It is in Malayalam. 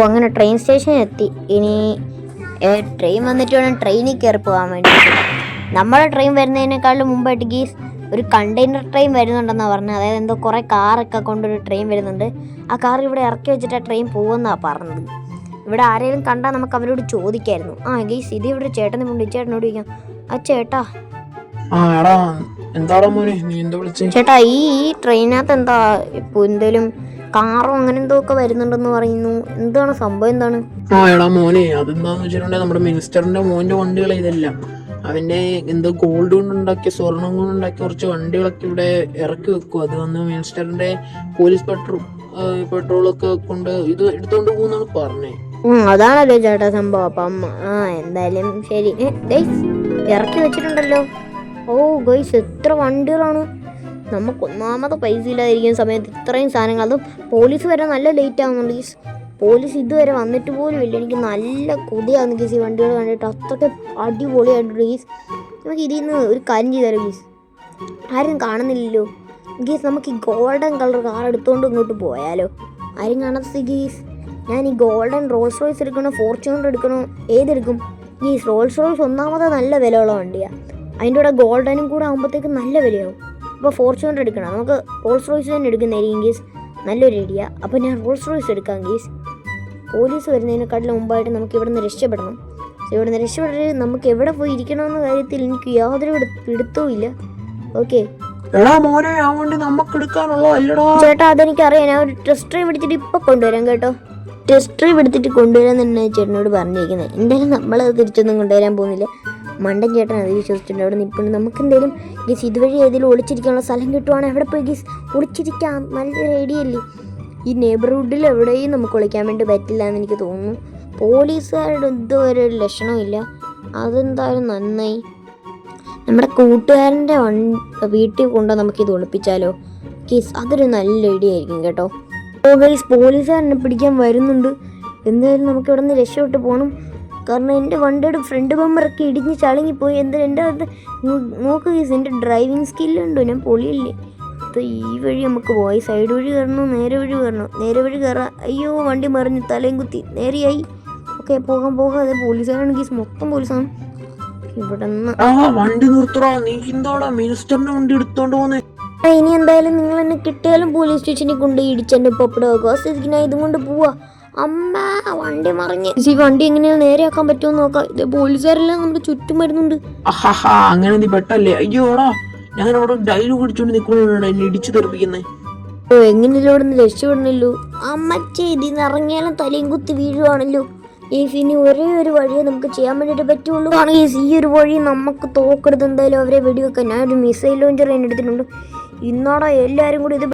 അങ്ങനെ ട്രെയിൻ സ്റ്റേഷൻ എത്തി. ഇനി ട്രെയിൻ വന്നിട്ട് വേണം ട്രെയിനിൽ കയറി പോകാൻ വേണ്ടിയിട്ട്. നമ്മുടെ ട്രെയിൻ വരുന്നതിനേക്കാളും മുമ്പായിട്ട് ഗീസ് ഒരു കണ്ടെയ്നർ ട്രെയിൻ വരുന്നുണ്ടെന്നാണ് പറഞ്ഞത്. അതായത് എന്തോ കുറേ കാറൊക്കെ കൊണ്ടൊരു ട്രെയിൻ വരുന്നുണ്ട്. ആ കാർ ഇവിടെ ഇറക്കി വെച്ചിട്ട് ആ ട്രെയിൻ പോകുമെന്നാണ് പറഞ്ഞത്. ഇവിടെ ആരെങ്കിലും കണ്ടാൽ നമുക്ക് അവരോട് ചോദിക്കായിരുന്നു. ഗീസ് ഇത് ഇവിടെ ചേട്ടനെ കൊണ്ട് ചേട്ടനോട് ചോദിക്കാം. ചേട്ടാ ചേട്ടാ ഈ ട്രെയിനകത്ത് എന്താ ഇപ്പോൾ എന്തേലും കാറും അങ്ങനെ എന്തോ ഒക്കെ വരുന്നുണ്ടെന്ന് പറയുന്നു. എന്താണ് സംഭവം? എന്താണ്? മോനെ അതെന്താന്ന് വെച്ചിട്ടുണ്ടെങ്കിൽ നമ്മുടെ മിനിസ്റ്ററിന്റെ മോന്റെ വണ്ടികൾ ഇതെല്ലാം അവന്റെ എന്തോ ഗോൾഡ് കൊണ്ടുണ്ടാക്കിയ സ്വർണം കൊണ്ടുണ്ടാക്കിയ കുറച്ച് വണ്ടികളൊക്കെ ഇവിടെ ഇറക്കി വെക്കും. അത് വന്ന് മിനിസ്റ്ററിന്റെ പോലീസ് പെട്രോളൊക്കെ കൊണ്ട് ഇത് എടുത്തോണ്ട് പോകുന്നാണ് പറഞ്ഞേ. അതാണല്ലോ ചേട്ടാ സംഭവം. അപ്പം എന്തായാലും ശരി. ഇറക്കി വെച്ചിട്ടുണ്ടല്ലോ. ഗൈസ് എത്ര വണ്ടികളാണ്. നമുക്ക് ഒന്നാമത് പൈസ ഇല്ലാതിരിക്കുന്ന സമയത്ത് ഇത്രയും സാധനങ്ങൾ, അതും പോലീസ് വരെ നല്ല ലേറ്റ് ആവുന്നുണ്ട് ഗീസ്. പോലീസ് ഇതുവരെ വന്നിട്ട് പോലും ഇല്ല. എനിക്ക് നല്ല കൊതിയാവുന്നു ഗീസ് ഈ വണ്ടികൾ കണ്ടിട്ട്. അത്രയ്ക്ക് അടിപൊളിയായിട്ടുണ്ട് ഗീസ്. നമുക്ക് ഇതിൽ നിന്ന് ഒരു കാര്യം ചെയ്താലോ ഗീസ്? ആരും കാണുന്നില്ലല്ലോ ഗീസ്. നമുക്ക് ഈ ഗോൾഡൻ കളർ കാർ എടുത്തുകൊണ്ട് ഇങ്ങോട്ട് പോയാലോ? ആരും കാണാത്ത ഗീസ്. ഞാൻ ഈ ഗോൾഡൻ റോൾസ് റോയ്സ് എടുക്കണോ ഫോർച്യൂണർ എടുക്കണോ? ഏതെടുക്കും ഗീസ്? റോൾസ് റോയ്സ് ഒന്നാമത് നല്ല വിലയുള്ള വണ്ടിയാണ്. അതിൻ്റെ കൂടെ ഗോൾഡനും കൂടെ ആകുമ്പോഴത്തേക്ക് നല്ല വിലയാവും. അപ്പോൾ ഫോർച്യൂണർ എടുക്കണം. നമുക്ക് റോൾസ് റോയ്സ് തന്നെ എടുക്കുന്നതായിരിക്കും ഗീസ് നല്ലൊരു ഐഡിയ. അപ്പോൾ ഞാൻ റോൾസ് റോയ്സ് എടുക്കാം ഗീസ്. പോലീസ് വരുന്നതിനെക്കാട്ടിലും മുമ്പായിട്ട് നമുക്ക് ഇവിടെ നിന്ന് രക്ഷപ്പെടണം. ഇവിടെ നിന്ന് രക്ഷപ്പെട്ടിട്ട് നമുക്ക് എവിടെ പോയി ഇരിക്കണമെന്ന കാര്യത്തിൽ എനിക്ക് യാതൊരു പിടുത്തവും ഇല്ല. ഓക്കെ ചേട്ടാ അതെനിക്കറിയാം. ഞാൻ ഒരു ടെസ്റ്റ് ഡ്രൈവ് എടുത്തിട്ട് ഇപ്പം കൊണ്ടുവരാം കേട്ടോ. ടെസ്റ്റ് ഡ്രൈവ് എടുത്തിട്ട് കൊണ്ടുവരാൻ തന്നെ ചേട്ടനോട് പറഞ്ഞിരിക്കുന്നത്. എന്തായാലും നമ്മളത് തിരിച്ചൊന്നും കൊണ്ടുവരാൻ പോകുന്നില്ല. മണ്ടൻ ചേട്ടൻ അത് വിശ്വസിച്ചിട്ടുണ്ട്. അവിടെ നിൽപ്പുണ്ട്. നമുക്ക് എന്തായാലും ഗീസ് ഇതുവഴി ഏതെങ്കിലും ഒളിച്ചിരിക്കാനുള്ള സ്ഥലം കിട്ടുവാണെങ്കിൽ അവിടെ പോയി ഗീസ് ഒളിച്ചിരിക്കാം. നല്ലൊരു ഐഡിയ അല്ലേ? ഈ നെയ്ബർഹുഡിൽ എവിടെയും നമുക്ക് ഒളിക്കാൻ വേണ്ടി പറ്റില്ല എന്ന് എനിക്ക് തോന്നുന്നു. പോലീസുകാരുടെ എന്തോ ഒരു ലക്ഷണമില്ല. അതെന്തായാലും നന്നായി. നമ്മുടെ കൂട്ടുകാരൻ്റെ വീട്ടിൽ കൊണ്ടോ നമുക്കിത് ഒളിപ്പിച്ചാലോ ഗീസ്? അതൊരു നല്ല ഐഡിയ ആയിരിക്കും കേട്ടോ. ഗീസ് പോലീസുകാരനെ പിടിക്കാൻ വരുന്നുണ്ട്. എന്തായാലും നമുക്ക് ഇവിടെ നിന്ന് രക്ഷപ്പെട്ട് പോകണം. കാരണം എൻ്റെ വണ്ടിയുടെ ഫ്രണ്ട് ബമ്പറൊക്കെ ഇടിഞ്ഞ് ചളങ്ങിപ്പോയി. എന്തായാലും എൻ്റെ നോക്ക് ഗീസ്, എൻ്റെ ഡ്രൈവിങ് സ്കില്ലുണ്ടോ? ഞാൻ പൊളിയില്ലേ? ഈ വഴി നമുക്ക് പോയി സൈഡ് വഴി കയറണോ നേരെ വഴി കയറണോ? നേരെ വഴി കയറാം. അയ്യോ വണ്ടി മറിഞ്ഞ് തലയും കുത്തി നേരെയായി. ഓക്കെ പോകാം. അതെ പോലീസുകാരാണ് ഗീസ്, മൊത്തം പോലീസാണ് ഇവിടെ നിന്ന്. വണ്ടി നിർത്തടാ. നീ എന്താടാ മിനിസ്റ്ററിന്റെ വണ്ടി എടുത്തോണ്ട് പോന്നെ? ഇനി എന്തായാലും നിങ്ങൾ എന്നെ കിട്ടിയാലും പോലീസ് സ്റ്റേഷനിൽ കൊണ്ട് ഇടിച്ചെന്റെ പപ്പടാക്കുക. സ്ഥിതിക്ക് ഞാൻ ഇതും കൊണ്ട് പോവാ. അമ്മ വണ്ടി മറിഞ്ഞ്. ഈ വണ്ടി എങ്ങനെയാണ് നേരെയാക്കാൻ പറ്റുമെന്ന് നോക്കാം. ഇത് പോലീസുകാരെല്ലാം നമ്മുടെ ചുറ്റും വരുന്നുണ്ട്. അങ്ങനെ നീ പെട്ടല്ലേ? അയ്യോടാ ഞാൻ അവിടെ ഡയലോഗ് അടിച്ചോണ്ട് നിൽക്കണോടാ എന്നെ ഇടിച്ചു തെറിപ്പിക്കുന്നേ. എങ്ങനെയല്ലോ ഇവിടെ നിന്ന് രക്ഷപ്പെടണല്ലോ. അമ്മച്ചേ ഇതിന്ന് ഇറങ്ങിയാലും തലയും കുത്തി വീഴുവാണല്ലോ. ഇനി ഒരേ ഒരു വഴിയെ നമുക്ക് ചെയ്യാൻ വേണ്ടിയിട്ട് പറ്റുള്ളൂ. ഈ ഒരു വഴി നമുക്ക് തോക്കരുത്. എന്തായാലും അവരെ വെടിവെക്കാൻ ഞാൻ ഒരു മിസൈൽ ലോഞ്ചർ എടുത്തിട്ടുണ്ട്. ഇന്നോടെ എല്ലാവരും കൂടി ഇത്